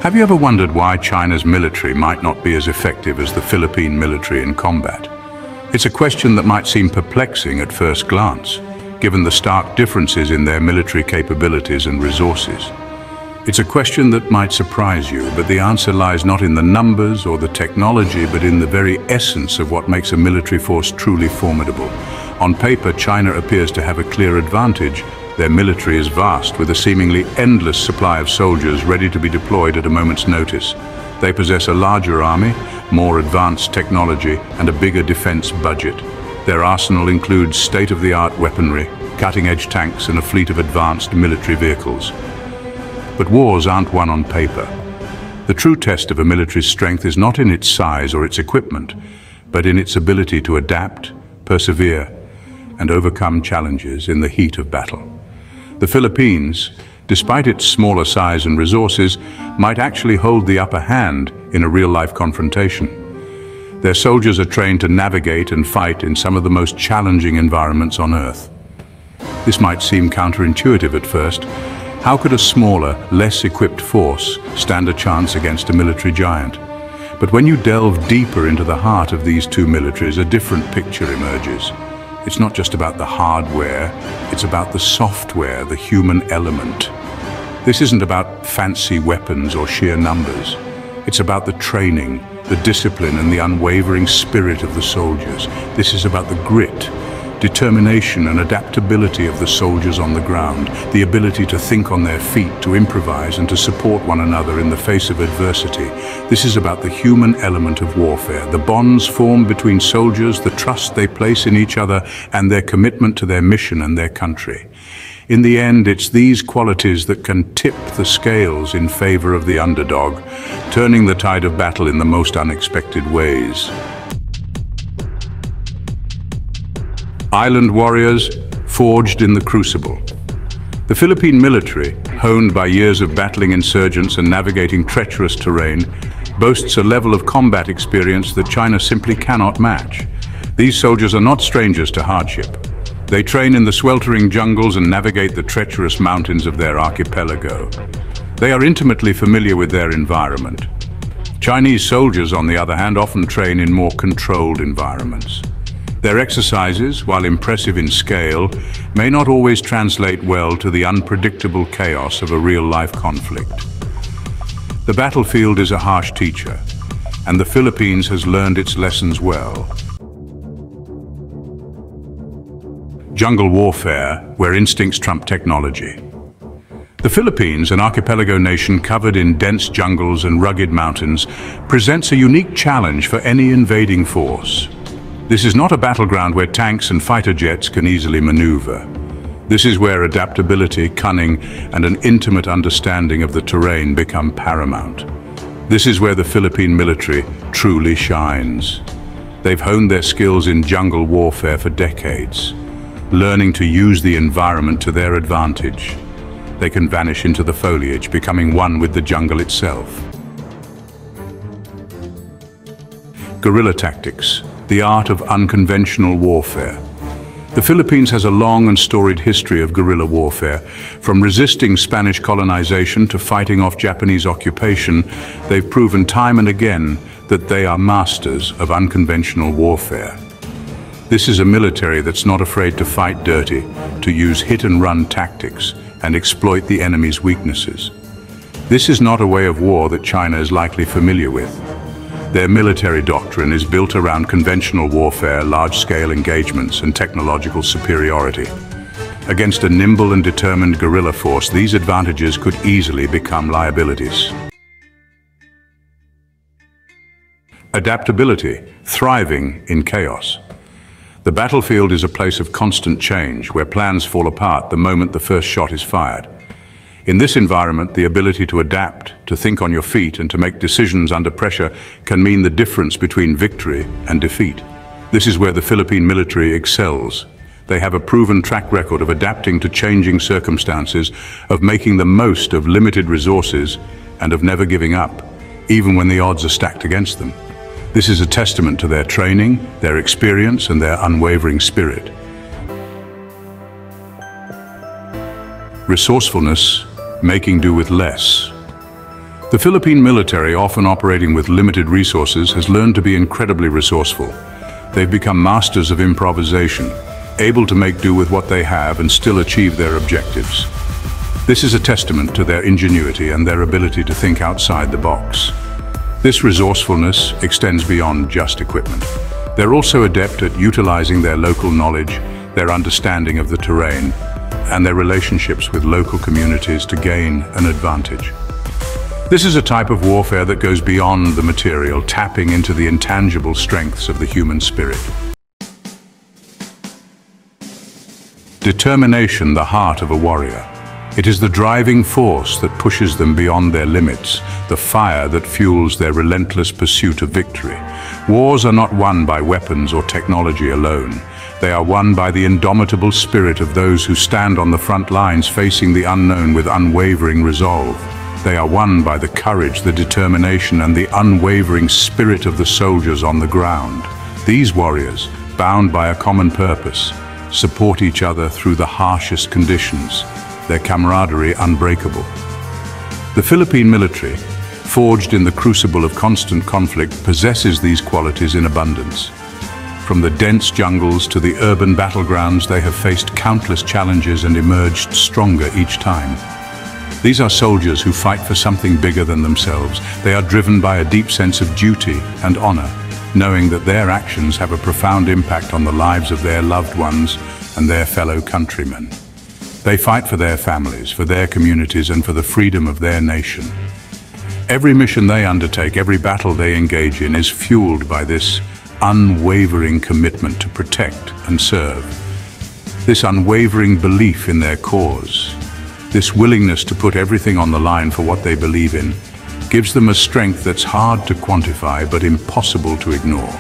Have you ever wondered why China's military might not be as effective as the Philippine military in combat? It's a question that might seem perplexing at first glance, given the stark differences in their military capabilities and resources. It's a question that might surprise you, but the answer lies not in the numbers or the technology, but in the very essence of what makes a military force truly formidable. On paper, China appears to have a clear advantage. Their military is vast, with a seemingly endless supply of soldiers ready to be deployed at a moment's notice. They possess a larger army, more advanced technology, and a bigger defense budget. Their arsenal includes state-of-the-art weaponry, cutting-edge tanks, and a fleet of advanced military vehicles. But wars aren't won on paper. The true test of a military's strength is not in its size or its equipment, but in its ability to adapt, persevere, and overcome challenges in the heat of battle. The Philippines, despite its smaller size and resources, might actually hold the upper hand in a real-life confrontation. Their soldiers are trained to navigate and fight in some of the most challenging environments on Earth. This might seem counterintuitive at first. How could a smaller, less equipped force stand a chance against a military giant? But when you delve deeper into the heart of these two militaries, a different picture emerges. It's not just about the hardware, it's about the software, the human element. This isn't about fancy weapons or sheer numbers. It's about the training, the discipline, and the unwavering spirit of the soldiers. This is about the grit, determination, and adaptability of the soldiers on the ground, the ability to think on their feet, to improvise, and to support one another in the face of adversity. This is about the human element of warfare, the bonds formed between soldiers, the trust they place in each other, and their commitment to their mission and their country. In the end, it's these qualities that can tip the scales in favor of the underdog, turning the tide of battle in the most unexpected ways. Island warriors forged in the Crucible. The Philippine military, honed by years of battling insurgents and navigating treacherous terrain, boasts a level of combat experience that China simply cannot match. These soldiers are not strangers to hardship. They train in the sweltering jungles and navigate the treacherous mountains of their archipelago. They are intimately familiar with their environment. Chinese soldiers, on the other hand, often train in more controlled environments. Their exercises, while impressive in scale, may not always translate well to the unpredictable chaos of a real-life conflict. The battlefield is a harsh teacher, and the Philippines has learned its lessons well. Jungle warfare, where instincts trump technology. The Philippines, an archipelago nation covered in dense jungles and rugged mountains, presents a unique challenge for any invading force. This is not a battleground where tanks and fighter jets can easily maneuver. This is where adaptability, cunning, and an intimate understanding of the terrain become paramount. This is where the Philippine military truly shines. They've honed their skills in jungle warfare for decades, learning to use the environment to their advantage. They can vanish into the foliage, becoming one with the jungle itself. Guerrilla tactics. The art of unconventional warfare. The Philippines has a long and storied history of guerrilla warfare. From resisting Spanish colonization to fighting off Japanese occupation, they've proven time and again that they are masters of unconventional warfare. This is a military that's not afraid to fight dirty, to use hit-and-run tactics, and exploit the enemy's weaknesses. This is not a way of war that China is likely familiar with. Their military doctrine is built around conventional warfare, large-scale engagements, and technological superiority. Against a nimble and determined guerrilla force, these advantages could easily become liabilities. Adaptability, thriving in chaos. The battlefield is a place of constant change, where plans fall apart the moment the first shot is fired. In this environment, the ability to adapt, to think on your feet, and to make decisions under pressure can mean the difference between victory and defeat. This is where the Philippine military excels. They have a proven track record of adapting to changing circumstances, of making the most of limited resources, and of never giving up, even when the odds are stacked against them. This is a testament to their training, their experience, and their unwavering spirit. Resourcefulness, making do with less. The Philippine military, often operating with limited resources, has learned to be incredibly resourceful. They've become masters of improvisation, able to make do with what they have and still achieve their objectives. This is a testament to their ingenuity and their ability to think outside the box. This resourcefulness extends beyond just equipment. They're also adept at utilizing their local knowledge, their understanding of the terrain, and their relationships with local communities to gain an advantage. This is a type of warfare that goes beyond the material, tapping into the intangible strengths of the human spirit. Determination, the heart of a warrior. It is the driving force that pushes them beyond their limits, the fire that fuels their relentless pursuit of victory. Wars are not won by weapons or technology alone. They are won by the indomitable spirit of those who stand on the front lines facing the unknown with unwavering resolve. They are won by the courage, the determination, and the unwavering spirit of the soldiers on the ground. These warriors, bound by a common purpose, support each other through the harshest conditions, their camaraderie unbreakable. The Philippine military, forged in the crucible of constant conflict, possesses these qualities in abundance. From the dense jungles to the urban battlegrounds, they have faced countless challenges and emerged stronger each time. These are soldiers who fight for something bigger than themselves. They are driven by a deep sense of duty and honor, knowing that their actions have a profound impact on the lives of their loved ones and their fellow countrymen. They fight for their families, for their communities, and for the freedom of their nation. Every mission they undertake, every battle they engage in, is fueled by this unwavering commitment to protect and serve. This unwavering belief in their cause, this willingness to put everything on the line for what they believe in, gives them a strength that's hard to quantify but impossible to ignore.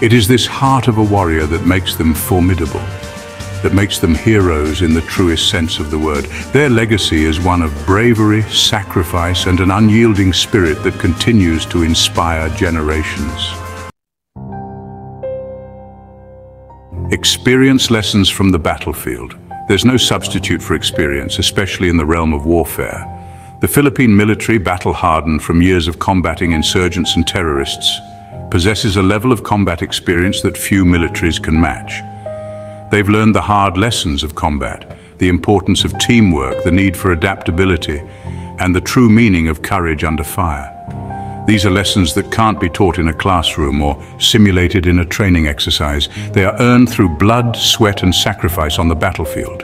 It is this heart of a warrior that makes them formidable, that makes them heroes in the truest sense of the word. Their legacy is one of bravery, sacrifice, and an unyielding spirit that continues to inspire generations. Experience lessons from the battlefield. There's no substitute for experience, especially in the realm of warfare. The Philippine military, battle-hardened from years of combating insurgents and terrorists, possesses a level of combat experience that few militaries can match. They've learned the hard lessons of combat, the importance of teamwork, the need for adaptability, and the true meaning of courage under fire. These are lessons that can't be taught in a classroom or simulated in a training exercise. They are earned through blood, sweat, and sacrifice on the battlefield.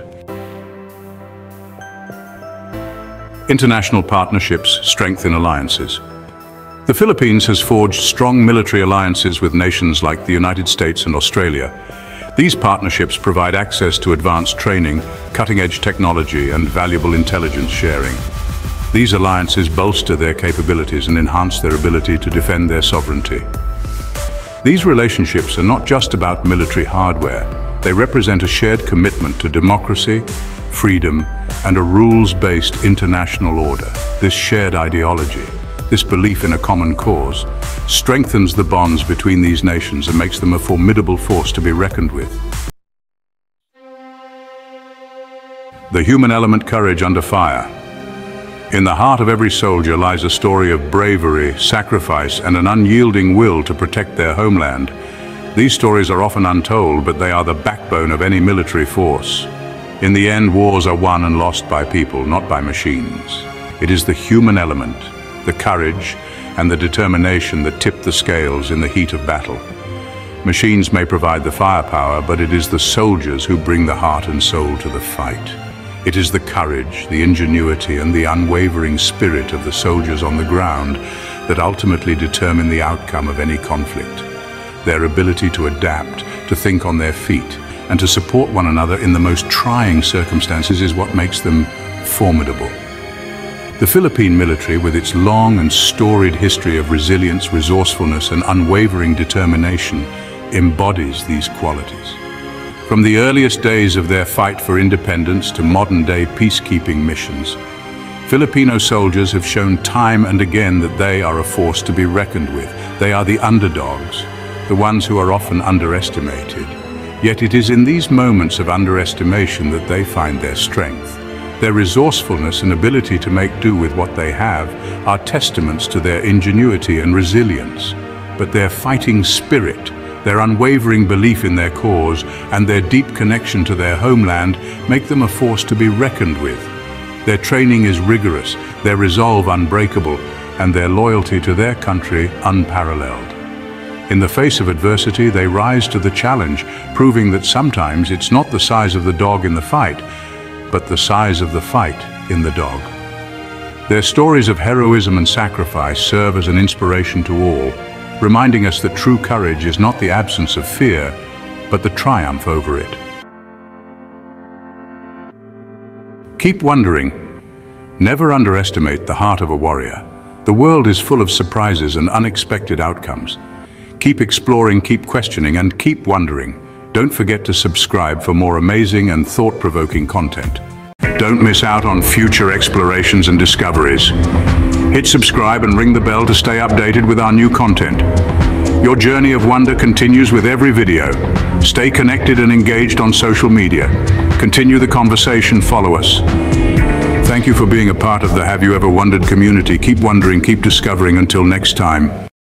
International partnerships strengthen alliances. The Philippines has forged strong military alliances with nations like the United States and Australia. These partnerships provide access to advanced training, cutting-edge technology, and valuable intelligence sharing. These alliances bolster their capabilities and enhance their ability to defend their sovereignty. These relationships are not just about military hardware. They represent a shared commitment to democracy, freedom, and a rules-based international order. This shared ideology, this belief in a common cause, strengthens the bonds between these nations and makes them a formidable force to be reckoned with. The human element, courage under fire. In the heart of every soldier lies a story of bravery, sacrifice, and an unyielding will to protect their homeland. These stories are often untold, but they are the backbone of any military force. In the end, wars are won and lost by people, not by machines. It is the human element, the courage, and the determination that tip the scales in the heat of battle. Machines may provide the firepower, but it is the soldiers who bring the heart and soul to the fight. It is the courage, the ingenuity, and the unwavering spirit of the soldiers on the ground that ultimately determine the outcome of any conflict. Their ability to adapt, to think on their feet, and to support one another in the most trying circumstances is what makes them formidable. The Philippine military, with its long and storied history of resilience, resourcefulness, and unwavering determination, embodies these qualities. From the earliest days of their fight for independence to modern-day peacekeeping missions, Filipino soldiers have shown time and again that they are a force to be reckoned with. They are the underdogs, the ones who are often underestimated. Yet it is in these moments of underestimation that they find their strength. Their resourcefulness and ability to make do with what they have are testaments to their ingenuity and resilience. But their fighting spirit, their unwavering belief in their cause, and their deep connection to their homeland make them a force to be reckoned with. Their training is rigorous, their resolve unbreakable, and their loyalty to their country unparalleled. In the face of adversity, they rise to the challenge, proving that sometimes it's not the size of the dog in the fight, but the size of the fight in the dog. Their stories of heroism and sacrifice serve as an inspiration to all, reminding us that true courage is not the absence of fear, but the triumph over it. Keep wondering. Never underestimate the heart of a warrior. The world is full of surprises and unexpected outcomes. Keep exploring, keep questioning, and keep wondering. Don't forget to subscribe for more amazing and thought-provoking content. Don't miss out on future explorations and discoveries. Hit subscribe and ring the bell to stay updated with our new content. Your journey of wonder continues with every video. Stay connected and engaged on social media. Continue the conversation, follow us. Thank you for being a part of the Have You Ever Wondered community. Keep wondering, keep discovering. Until next time.